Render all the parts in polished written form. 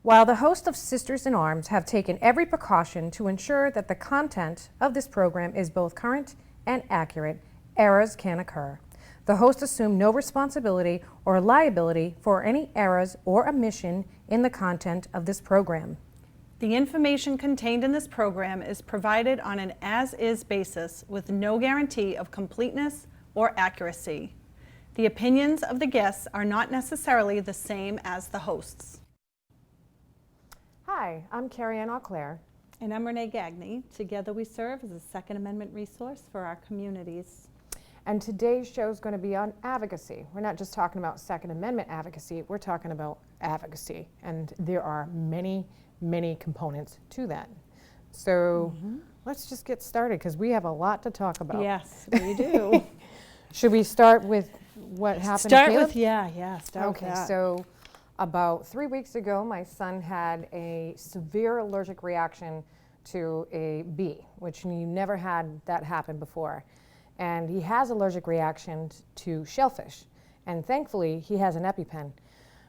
While the host of Sisters in Arms have taken every precaution to ensure that the content of this program is both current and accurate, errors can occur. The hosts assume no responsibility or liability for any errors or omission in the content of this program. The information contained in this program is provided on an as-is basis with no guarantee of completeness or accuracy. The opinions of the guests are not necessarily the same as the hosts. Hi, I'm Kerrie and Auclair. And I'm Renee Gagne. Together we serve as a Second Amendment resource for our communities. And today's show is going to be on advocacy. We're not just talking about Second Amendment advocacy, we're talking about advocacy. And there are many components to that. So let's just get started because we have a lot to talk about. Yes, we do. Should we start with what happened? Start to Caleb? with, start with that. So about 3 weeks ago, my son had a severe allergic reaction to a bee, which you never had that happen before. And he has allergic reactions to shellfish. And thankfully, he has an EpiPen.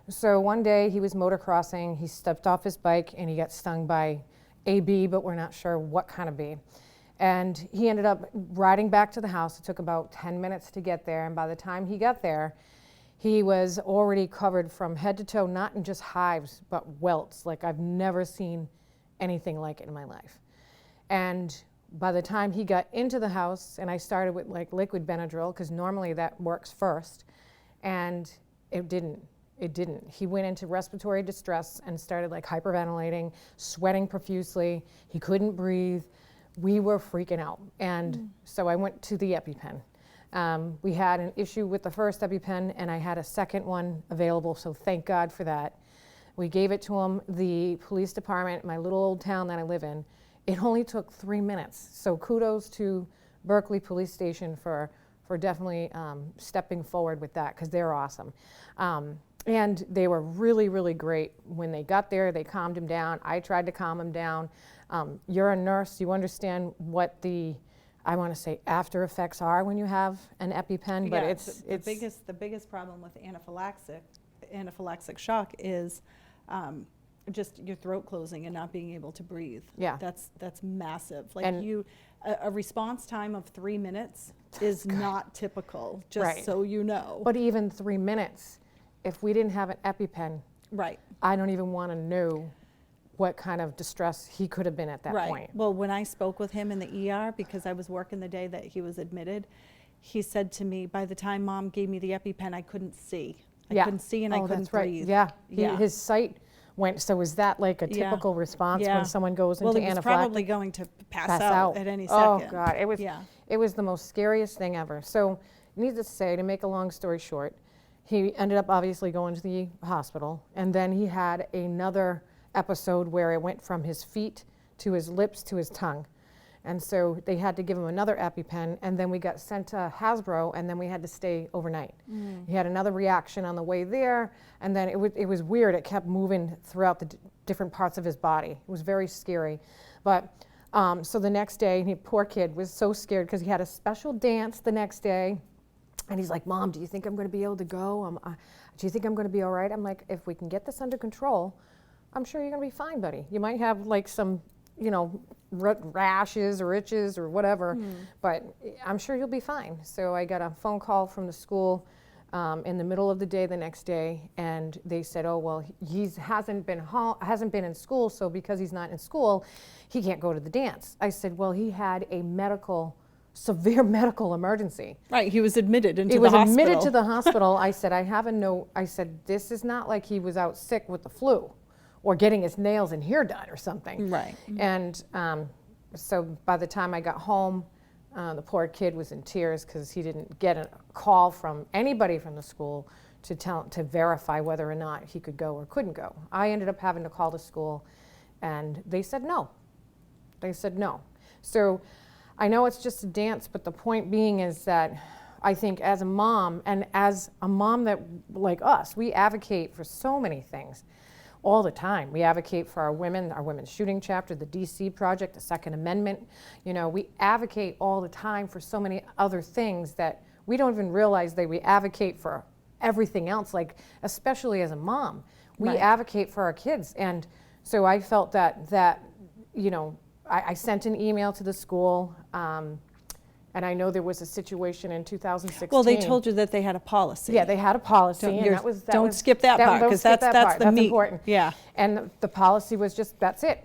So one day he was motocrossing, he stepped off his bike and he got stung by a bee, but we're not sure what kind of bee. And he ended up riding back to the house. It took about 10 minutes to get there. And by the time he got there, he was already covered from head to toe, not in just hives, but welts. Like I've never seen anything like it in my life. And by the time he got into the house, and I started with like liquid Benadryl, because normally that works first, and it didn't. He went into respiratory distress and started like hyperventilating, sweating profusely. He couldn't breathe. We were freaking out. And so I went to the EpiPen. We had an issue with the first EpiPen and I had a second one available, so thank God for that. We gave it to him. The police department, my little old town that I live in, it only took 3 minutes. So kudos to Berkeley Police Station for definitely stepping forward with that, because they're awesome. And they were really great. When they got there, they calmed him down. I tried to calm him down. You're a nurse, you understand what the, I want to say, after effects are when you have an EpiPen, but it's the biggest problem with anaphylactic shock is just your throat closing and not being able to breathe. Yeah, that's massive. Like a response time of 3 minutes is not typical. Just so you know. But even 3 minutes, if we didn't have an EpiPen, I don't even want to know what kind of distress he could have been at that point. Well, when I spoke with him in the ER, because I was working the day that he was admitted, he said to me, by the time Mom gave me the EpiPen, I couldn't see. I couldn't see and I couldn't breathe. His sight went, so is that like a typical response when someone goes into anaphylactic? Well, he was probably going to pass out at any second. Oh God, it was the most scariest thing ever. So needless to say, to make a long story short, he ended up obviously going to the hospital, and then he had another episode where it went from his feet to his lips to his tongue. And so they had to give him another EpiPen, and then we got sent to Hasbro, and then we had to stay overnight. He had another reaction on the way there, and then it was weird. It kept moving throughout the different parts of his body. It was very scary. But so the next day, poor kid was so scared because he had a special dance the next day. And he's like, Mom, do you think I'm going to be able to go? Do you think I'm going to be all right? I'm like, if we can get this under control, I'm sure you're going to be fine, buddy. You might have like some, rashes or itches or whatever, but I'm sure you'll be fine. So I got a phone call from the school in the middle of the day the next day, and they said, oh, well, he hasn't been in school, so because he's not in school, he can't go to the dance. I said, well, he had a severe medical emergency. Right, he was admitted into the hospital. He was admitted to the hospital. I said, I said, this is not like he was out sick with the flu or getting his nails and hair done or something. Right. And so by the time I got home, the poor kid was in tears because he didn't get a call from anybody from the school to verify whether or not he could go or couldn't go. I ended up having to call the school, and they said no. So I know it's just a dance, but the point being is that I think as a mom, and as a mom that, like us, we advocate for so many things all the time. We advocate for our women's shooting chapter, the DC Project, the Second Amendment. We advocate all the time for so many other things that we don't even realize that we advocate for everything else, like especially as a mom. We Right. advocate for our kids. And so I felt that I sent an email to the school, and I know there was a situation in 2016. Well, they told you that they had a policy. Yeah, they had a policy, Don't- and you're- that don't was skip that part, don't 'cause skip that's that part. the meat. Important. Yeah. And the policy was just, that's it.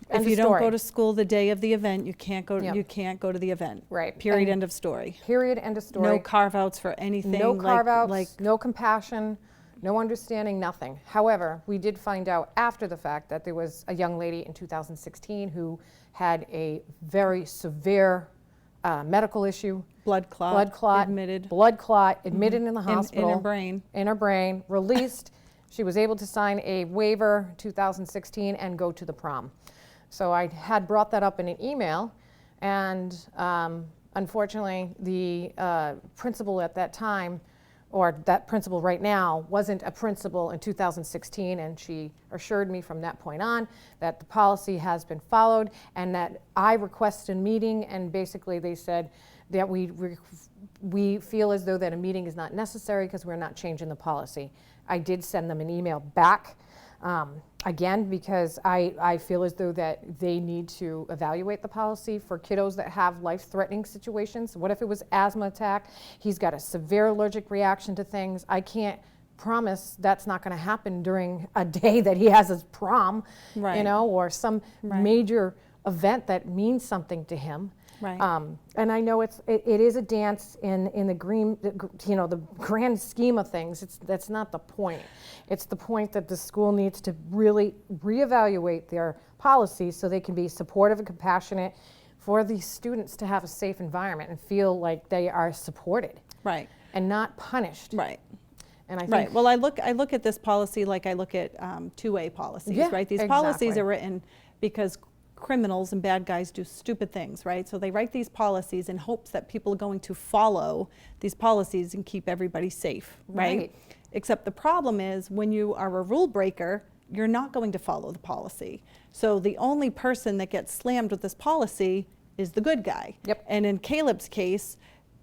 End If of you don't story. go to school the day of the event, you can't go. Yep. You can't go to the event. Right. Period. And End of story. Period, end of story. No carve-outs for anything. No like- carve-outs, Like, no compassion, no understanding, nothing. However, we did find out after the fact that there was a young lady in 2016 who had a very severe medical issue, blood clot. blood clot, Admitted. blood clot, admitted in the hospital. In her brain. In her brain, released. She was able to sign a waiver 2016 and go to the prom. So I had brought that up in an email, and unfortunately the principal at that time, or that principal right now, wasn't a principal in 2016, and she assured me from that point on that the policy has been followed and that I requested a meeting, and basically they said that we feel as though that a meeting is not necessary because we're not changing the policy. I did send them an email back, again, because I feel as though that they need to evaluate the policy for kiddos that have life-threatening situations. What if it was asthma attack? He's got a severe allergic reaction to things. I can't promise that's not going to happen during a day that he has his prom, Right. or some Right. major event that means something to him. Right. And I know it is a dance in the the grand scheme of things. That's not the point. It's the point that the school needs to really reevaluate their policies so they can be supportive and compassionate for these students to have a safe environment and feel like they are supported Right. and not punished. Right. And I think Right. Well, I look at this policy like I look at 2A policies, Yeah, right? These policies exactly. are written because criminals and bad guys do stupid things, right? So they write these policies in hopes that people are going to follow these policies and keep everybody safe, right? Right. Except the problem is when you are a rule breaker, you're not going to follow the policy. So the only person that gets slammed with this policy is the good guy. Yep. And in Caleb's case,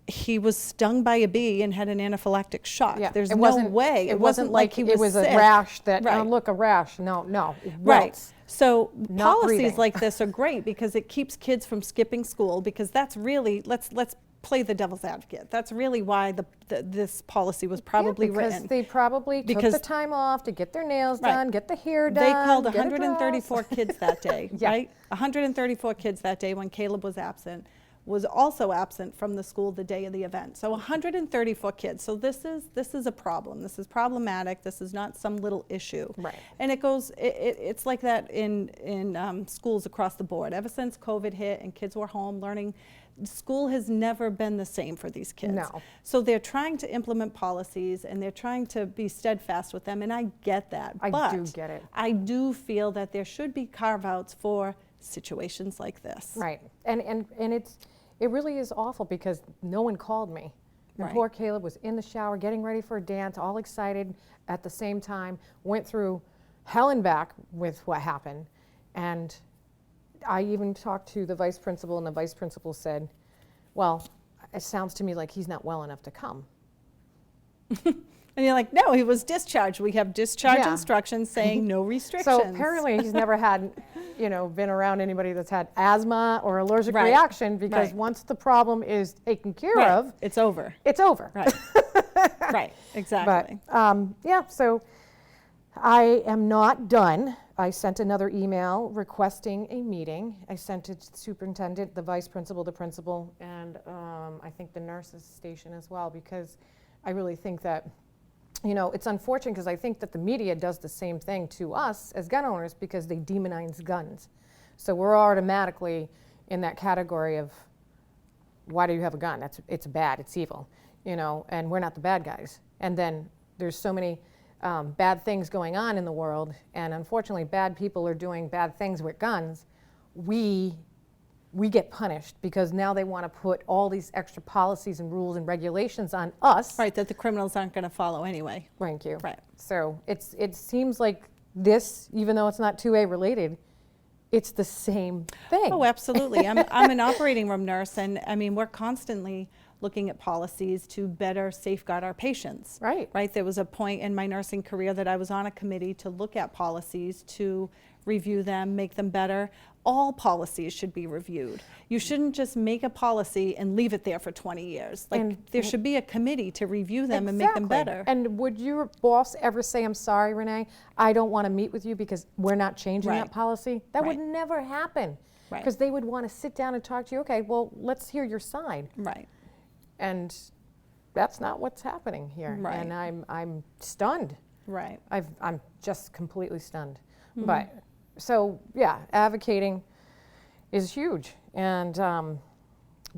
he was stung by a bee and had an anaphylactic shock. Yeah, There's it no wasn't- way. It wasn't like he was it was sick. a rash that, Right. oh, look, a rash. No. Right. welts. So Not policies breathing. like this are great because it keeps kids from skipping school, because that's really, let's play the devil's advocate. That's really why this policy was probably because written. they probably took Because- the time off to get their nails Right. done, get the hair done. They called get a 134 dress. kids that day, Yeah. right? 134 kids that day when Caleb was also absent from the school the day of the event. So 134 kids. So this is a problem. This is problematic. This is not some little issue. Right. And it's like that in schools across the board. Ever since COVID hit and kids were home learning, school has never been the same for these kids. No. So they're trying to implement policies and they're trying to be steadfast with them, and I get that. I but do get it. I do feel that there should be carve-outs for situations like this. Right. And it really is awful because no one called me. And Right. poor Caleb was in the shower getting ready for a dance, all excited at the same time, went through hell and back with what happened. And I even talked to the vice principal, and the vice principal said, well, it sounds to me like he's not well enough to come. And you're like, no, he was discharged. We have discharge Yeah. instructions saying no restrictions. So apparently he's never had, been around anybody that's had asthma or allergic Right. reaction, because Right. once the problem is taken care Right. of, It's over. it's over. Right. Right. Exactly. But so I am not done. I sent another email requesting a meeting. I sent it to the superintendent, the vice principal, the principal, and I think the nurses station as well, because I really think that, it's unfortunate because I think that the media does the same thing to us as gun owners because they demonize guns. So we're automatically in that category of, why do you have a gun? It's bad, it's evil, and we're not the bad guys. And then there's so many bad things going on in the world, and unfortunately bad people are doing bad things with guns. We get punished because now they want to put all these extra policies and rules and regulations on us. Right, that the criminals aren't going to follow anyway. Thank you. Right. So it seems like this, even though it's not 2A related, it's the same thing. Oh, absolutely. I'm an operating room nurse, and I mean, we're constantly looking at policies to better safeguard our patients. Right. Right. There was a point in my nursing career that I was on a committee to look at policies, to review them, make them better. All policies should be reviewed. You shouldn't just make a policy and leave it there for 20 years. Like, And there should be a committee to review them and make them better. And would your boss ever say, I'm sorry, Renee, I don't want to meet with you because we're not changing Right. that policy? That would Right. never happen. Right. Because they would want to sit down and talk to you. Okay, well, let's hear your side. Right. And that's not what's happening here. Right. And I'm stunned. Right. I'm just completely stunned. Mhm. But so yeah, advocating is huge, and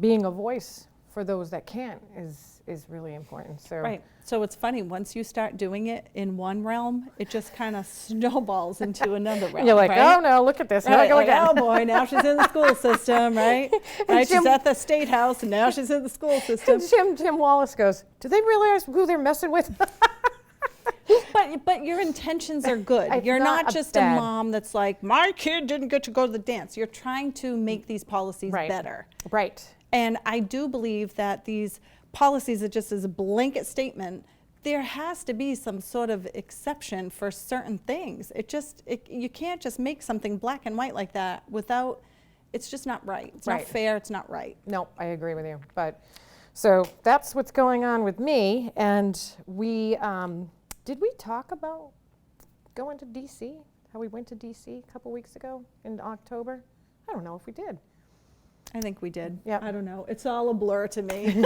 being a voice for those that can't is really important. So Right. So it's funny, once you start doing it in one realm, it just kind of snowballs into another realm. you're like, right? oh no, look at this. Right, Now go like, again. oh boy, now she's in the school system, right? Right, she's Jim- at the state house, and now she's in the school system. Jim Wallace goes, do they realize who they're messing with? But your intentions are good. It's You're not not a just bad- a mom that's like, my kid didn't get to go to the dance. You're trying to make these policies Right. better. Right. And I do believe that these policies are just as a blanket statement. There has to be some sort of exception for certain things. You can't just make something black and white like that without, it's just not right. It's not Right. fair, it's not right. No, I agree with you. But so that's what's going on with me. And we did we talk about going to DC? How we went to DC a couple weeks ago in October? I don't know if we did. I think we did. Yep. I don't know. It's all a blur to me.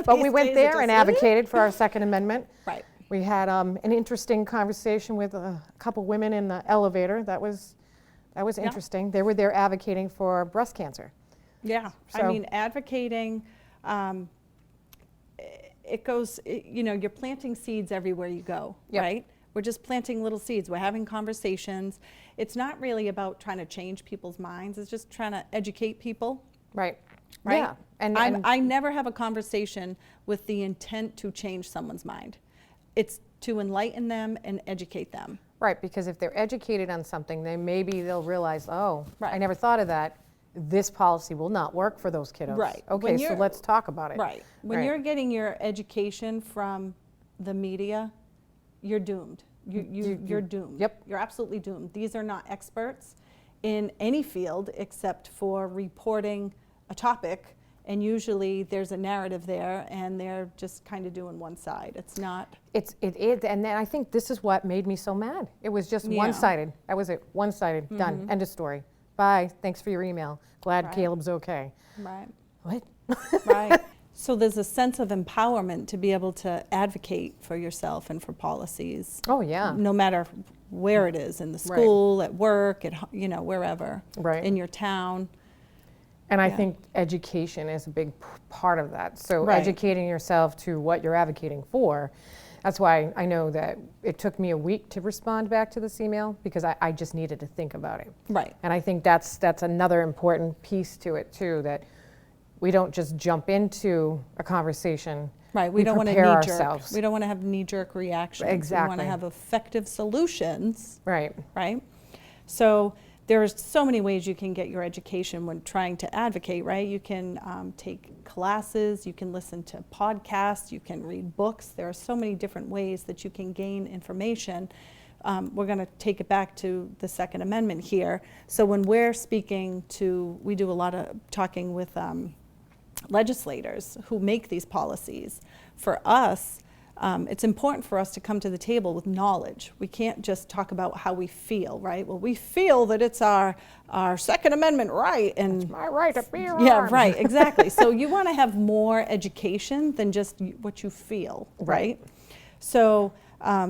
But we These went days it there and just- advocated for our Second Amendment. Right. We had an interesting conversation with a couple women in the elevator. That was Yeah. interesting. They were there advocating for breast cancer. Yeah, I So- mean, advocating, it goes, you're planting seeds everywhere you go, Yep. right? We're just planting little seeds. We're having conversations. It's not really about trying to change people's minds. It's just trying to educate people, Right. right? Yeah. And I never have a conversation with the intent to change someone's mind. It's to enlighten them and educate them. right, because if they're educated on something, then maybe they'll realize, oh, I Right. never thought of that. This policy will not work for those kiddos. Right. Okay, When so you're- let's talk about it. Right. When Right. you're getting your education from the media, you're doomed. You're doomed. Yep. You're absolutely doomed. These are not experts in any field except for reporting a topic, and usually there's a narrative there, and they're just kind of doing one side. It's not. It is, and then I think this is what made me so mad. It was just Yeah. one-sided. That was it, one-sided, done, end of story. Bye, thanks for your email. Glad Right. Caleb's okay. Right. What? Right. So there's a sense of empowerment to be able to advocate for yourself and for policies. Oh, yeah. No matter where it is, in the Right. school, at work, wherever, Right. in your town. And I Yeah. think education is a big part of that. So Right. educating yourself to what you're advocating for. That's why I know that it took me a week to respond back to this email, because I just needed to think about it. Right. And I think that's another important piece to it too, that we don't just jump into a conversation. Right. We don't want to prepare knee-jerk. ourselves. We don't want to have knee-jerk reactions. We want Exactly. to have effective solutions, Right. right? So there's so many ways you can get your education when trying to advocate, right? You can take classes, you can listen to podcasts, you can read books. There are so many different ways that you can gain information. We're going to take it back to the Second Amendment here. So when we're speaking to, we do a lot of talking with legislators who make these policies. For us, it's important for us to come to the table with knowledge. We can't just talk about how we feel, right? Well, we feel that it's our Second Amendment right, and My right to bear arms. yeah, right, exactly. So you want to have more education than just what you feel, right? So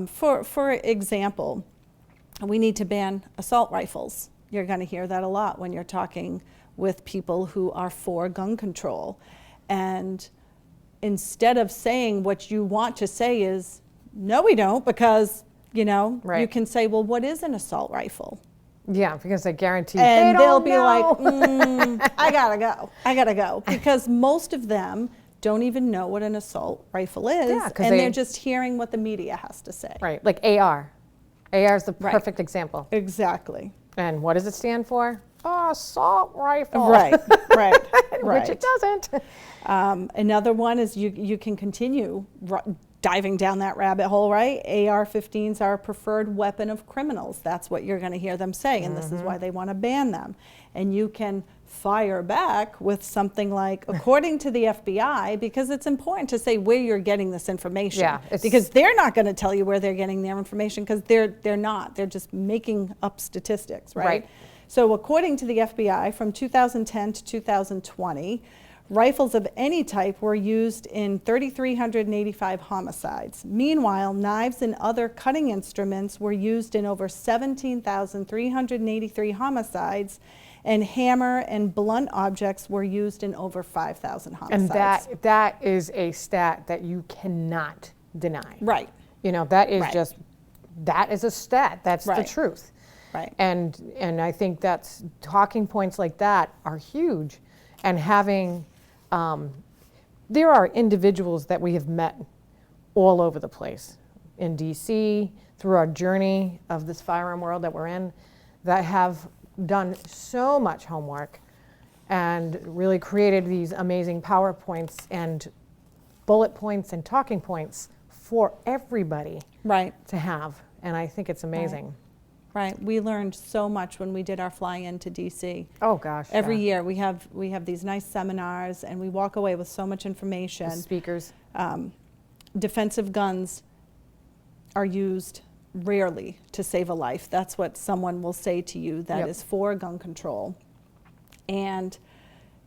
for example, we need to ban assault rifles. You're going to hear that a lot when you're talking with people who are for gun control. And instead of saying what you want to say is, no, we don't, because, you Right. can say, well, what is an assault rifle? Yeah, because I guarantee And they they'll don't be know. like, I gotta go. Because most of them don't even know what an assault rifle is. Yeah, 'cause and they- they're just hearing what the media has to say. Right, like AR. AR is the Right. perfect example. Exactly. And what does it stand for? Oh, assault rifle. Right, right, right. Which it doesn't. Another one is you can continue diving down that rabbit hole, right? AR-15s are a preferred weapon of criminals. That's what you're going to hear them say, and this is why they want to ban them. And you can fire back with something like, according to the FBI, because it's important to say where you're getting this information. Yeah, because they're not going to tell you where they're getting their information, because they're not. They're just making up statistics, right? So according to the FBI, from 2010 to 2020, rifles of any type were used in 3,385 homicides. Meanwhile, knives and other cutting instruments were used in over 17,383 homicides, and hammer and blunt objects were used in over 5,000 homicides. And that is a stat that you cannot deny. Right. You know, that is just, that is a stat. That's the truth. Right. And I think that's, talking points like that are huge. And having, there are individuals that we have met all over the place in DC, through our journey of this firearm world that we're in, that have done so much homework and really created these amazing PowerPoints and bullet points and talking points for everybody to have. And I think it's amazing. Right. We learned so much when we did our fly-in to DC. Oh gosh. Every year we have these nice seminars, and we walk away with so much information. The speakers. Defensive guns are used rarely to save a life. That's what someone will say to you that is for gun control. And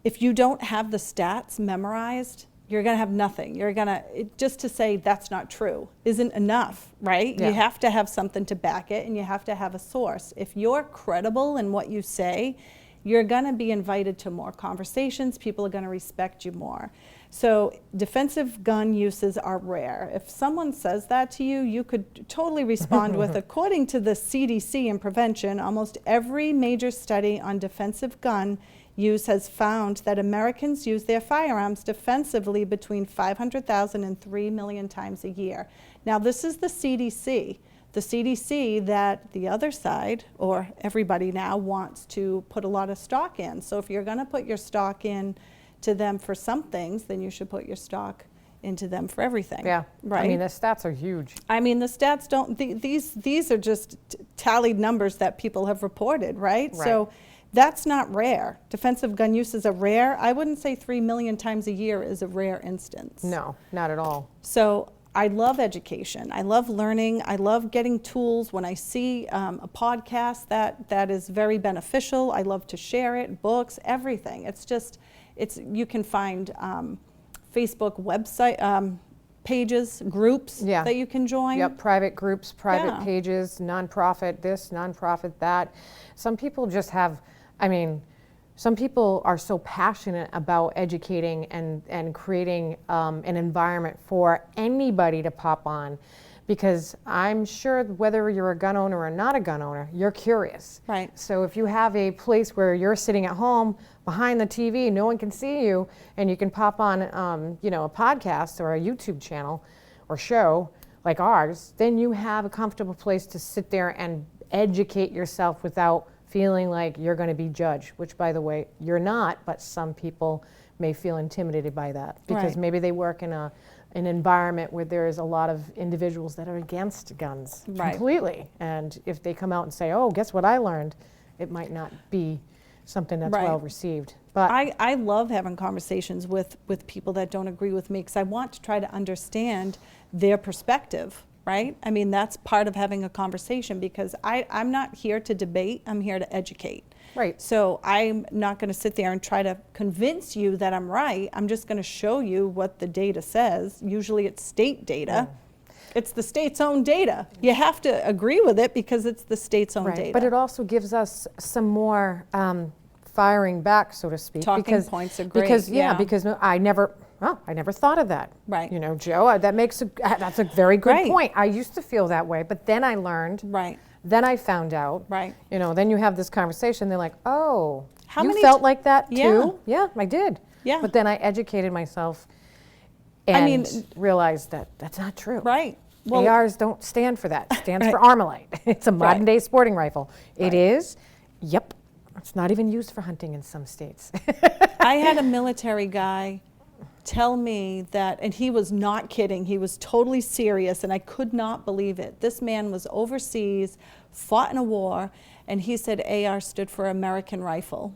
if you don't have the stats memorized, you're going to have nothing. You're going to, just to say that's not true isn't enough, right? You have to have something to back it, and you have to have a source. If you're credible in what you say, you're going to be invited to more conversations. People are going to respect you more. So defensive gun uses are rare. If someone says that to you, you could totally respond with, according to the CDC and prevention, almost every major study on defensive gun use has found that Americans use their firearms defensively between 500,000 and 3 million times a year. Now, this is the CDC. The CDC that the other side, or everybody now, wants to put a lot of stock in. So if you're going to put your stock in to them for some things, then you should put your stock into them for everything. Yeah, right. I mean, the stats are huge. I mean, the stats don't, these are just tallied numbers that people have reported, right? So that's not rare. Defensive gun use is a rare. I wouldn't say 3 million times a year is a rare instance. No, not at all. So I love education. I love learning. I love getting tools. When I see a podcast that is very beneficial, I love to share it, books, everything. It's just, you can find Facebook website pages, groups that you can join. Yep, private groups, private pages, nonprofit this, nonprofit that. Some people just have, I mean, some people are so passionate about educating and creating an environment for anybody to pop on, because I'm sure whether you're a gun owner or not a gun owner, you're curious. Right. So if you have a place where you're sitting at home behind the TV, no one can see you, and you can pop on, you know, a podcast or a YouTube channel or show like ours, then you have a comfortable place to sit there and educate yourself without feeling like you're going to be judged, which, by the way, you're not, but some people may feel intimidated by that because maybe they work in an environment where there is a lot of individuals that are against guns completely. And if they come out and say, oh, guess what I learned, it might not be something that's well received. But I love having conversations with people that don't agree with me, because I want to try to understand their perspective, right? I mean, that's part of having a conversation, because I'm not here to debate, I'm here to educate. Right. So I'm not going to sit there and try to convince you that I'm right. I'm just going to show you what the data says. Usually it's state data. It's the state's own data. You have to agree with it because it's the state's own data. But it also gives us some more firing back, so to speak. Talking points are great. Because because I never thought of that. Right. You know, Joe, that's a very good point. I used to feel that way, but then I learned. Right. Then I found out. Right. You know, then you have this conversation. They're like, oh, you felt like that too? Yeah, I did. Yeah. But then I educated myself and realized that that's not true. Right. Well, ARs don't stand for that. It stands for Armalite. It's a modern day sporting rifle. It is. Yep. It's not even used for hunting in some states. I had a military guy tell me that, and he was not kidding, he was totally serious, and I could not believe it. This man was overseas, fought in a war, and he said AR stood for American Rifle.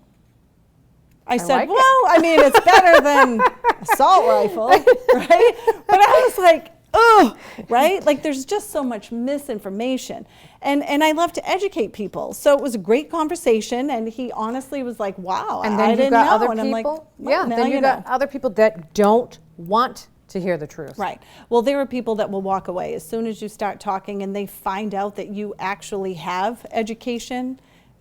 I said, like well, I mean, it's better than assault rifle, right? But I was like, oh, right? Like, there's just so much misinformation. And I love to educate people. So it was a great conversation, and he honestly was like, wow, And then I you didn't got know. other And I'm like, people, well, now then you got know. other people that don't want to hear the truth. Right. Well, there are people that will walk away as soon as you start talking and they find out that you actually have education.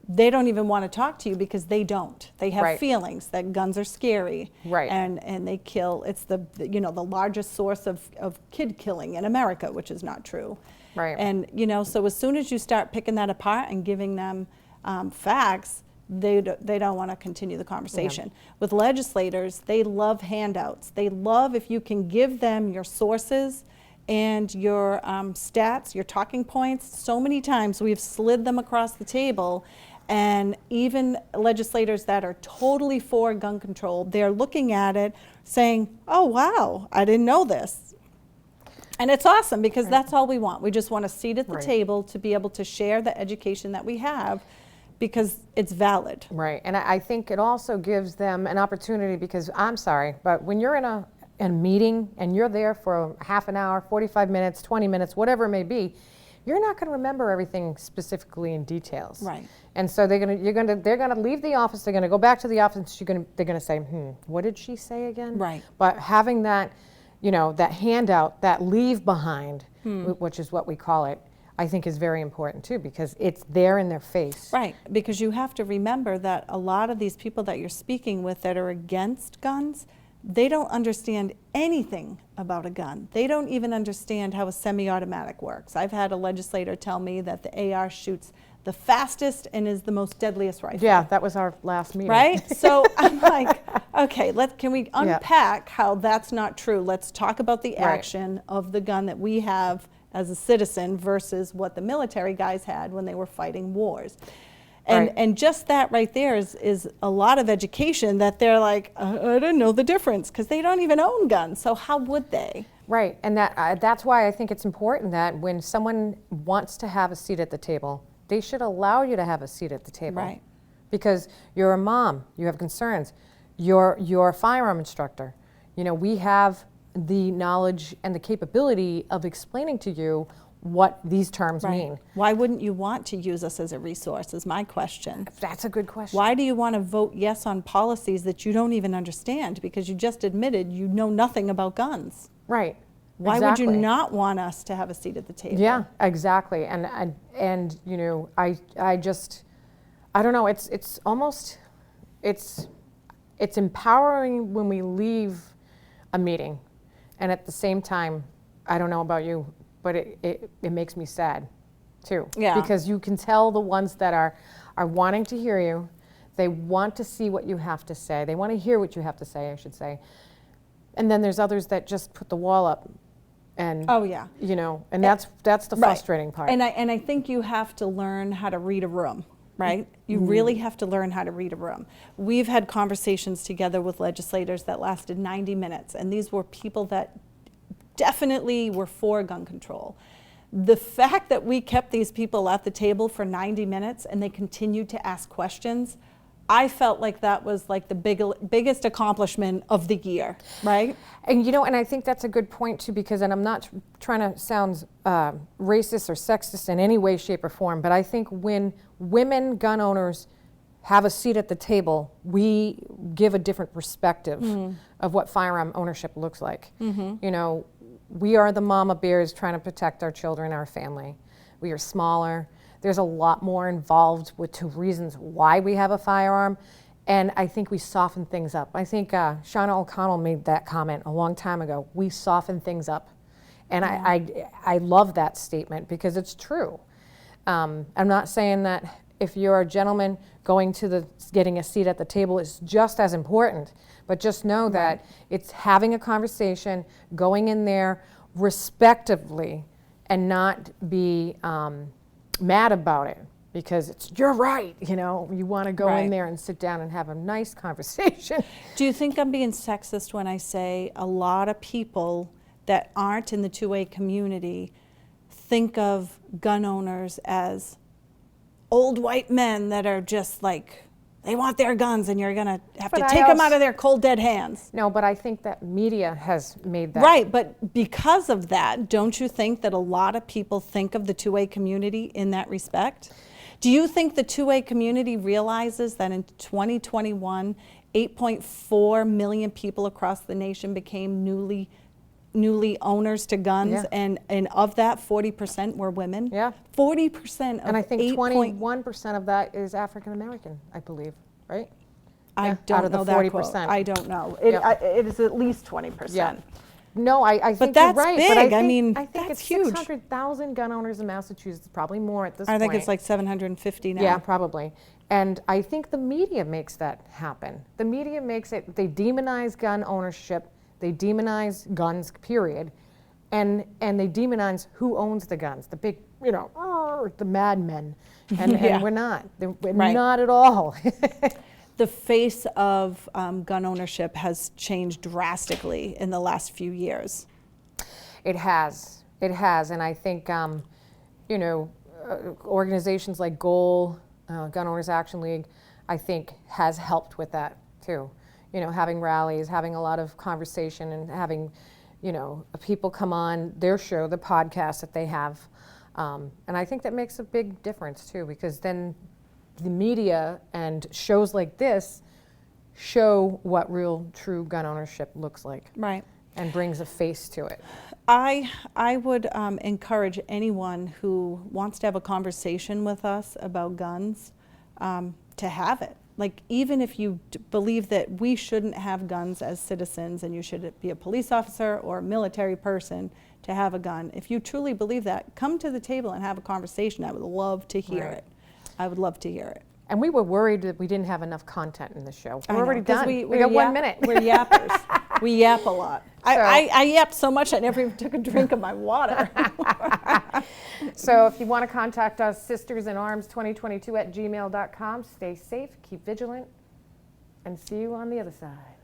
They don't even want to talk to you because they don't. They have Right. feelings that guns are scary. Right. And they kill. It's the largest source of kid killing in America, which is not true. Right. And so as soon as you start picking that apart and giving them facts, they don't want to continue the conversation. Yeah. With legislators, they love handouts. They love if you can give them your sources and your stats, your talking points. So many times we've slid them across the table, and even legislators that are totally for gun control, they're looking at it saying, oh wow, I didn't know this. And it's awesome because that's all we want. We just want a seat at the table to be able to share the education that we have because it's valid. Right, and I think it also gives them an opportunity because, I'm sorry, but when you're in a meeting and you're there for half an hour, 45 minutes, 20 minutes, whatever it may be, you're not going to remember everything specifically in details. Right. And so they're going to leave the office, they're going to go back to the office, they're going to say, what did she say again? Right. But having that, that handout, that leave behind, which is what we call it, I think is very important too, because it's there in their face. Right, because you have to remember that a lot of these people that you're speaking with that are against guns, they don't understand anything about a gun. They don't even understand how a semi-automatic works. I've had a legislator tell me that the AR shoots the fastest and is the most deadliest rifle. Yeah, that was our last meeting. Right? So I'm like, okay, can we unpack how that's not true? Let's talk about the action of the gun that we have as a citizen versus what the military guys had when they were fighting wars. And just that right there is a lot of education that they're like, I don't know the difference, because they don't even own guns. So how would they? Right, and that's why I think it's important that when someone wants to have a seat at the table, they should allow you to have a seat at the table. Right. Because you're a mom, you have concerns, you're a firearm instructor. We have the knowledge and the capability of explaining to you what these terms mean. Why wouldn't you want to use us as a resource is my question. That's a good question. Why do you want to vote yes on policies that you don't even understand? Because you just admitted you know nothing about guns. Right. Why would you not want us to have a seat at the table? Yeah, exactly. And I don't know, it's almost, it's empowering when we leave a meeting. And at the same time, I don't know about you, but it makes me sad too. Yeah. Because you can tell the ones that are wanting to hear you, they want to see what you have to say, they want to hear what you have to say, I should say. And then there's others that just put the wall up. And and that's the frustrating part. And I think you have to learn how to read a room, right? You really have to learn how to read a room. We've had conversations together with legislators that lasted 90 minutes, and these were people that definitely were for gun control. The fact that we kept these people at the table for 90 minutes and they continued to ask questions, I felt like that was like the biggest accomplishment of the year, right? And and I think that's a good point too, because, and I'm not trying to sound racist or sexist in any way, shape, or form, but I think when women gun owners have a seat at the table, we give a different perspective of what firearm ownership looks like. We are the mama bears trying to protect our children, our family. We are smaller. There's a lot more involved with two reasons why we have a firearm, and I think we soften things up. I think Shauna O'Connell made that comment a long time ago. We soften things up, and I love that statement because it's true. I'm not saying that if you're a gentleman going to getting a seat at the table is just as important, but just know that it's having a conversation, going in there respectively, and not be mad about it. because it's, you're right, you know, you want to go Right. in there and sit down and have a nice conversation. Do you think I'm being sexist when I say a lot of people that aren't in the 2A community think of gun owners as old white men that are just like, they want their guns and you're going to have But to I take them also- out of their cold dead hands? No, but I think that media has made that. Right, but because of that, don't you think that a lot of people think of the 2A community in that respect? Do you think the 2A community realizes that in 2021, 8.4 million people across the nation became newly owners to guns, Yeah. and of that, 40% were women? Yeah. 40% of And I think 8 point- 21% of that is African American, I believe, right? I Yeah, out don't of the know that 40%. quote. I don't know. It, Yeah. it is at least 20%. No, I think that's you're right. big. But I think, mean, I think that's it's huge. 600,000 gun owners in Massachusetts, probably more at this I point. think it's like 750 now. Yeah, probably. And I think the media makes that happen. The media makes it, they demonize gun ownership, they demonize guns, period. And they demonize who owns the guns, the big, you know, the madmen. And, Yeah. and we're not. We're Right. not at all. The face of gun ownership has changed drastically in the last few years. It has. It has. And I think, you know, organizations like GOAL, Gun Owners Action League, I think has helped with that too. You know, having rallies, having a lot of conversation, and having, you know, people come on their show, the podcast that they have. And I think that makes a big difference too, because then the media and shows like this show what real, true gun ownership looks like. Right. And brings a face to it. I would encourage anyone who wants to have a conversation with us about guns to have it. Like, even if you believe that we shouldn't have guns as citizens and you should be a police officer or a military person to have a gun, if you truly believe that, come to the table and have a conversation. I would love to hear Right. it. I would love to hear it. And we were worried that we didn't have enough content in the show. I We're know, already 'cause done. we got 1 yap- minute. We're yappers. We yap a lot. So- I yapped so much I never even took a drink of my water. So if you want to contact us, sistersinarms2022@gmail.com. Stay safe, keep vigilant, and see you on the other side.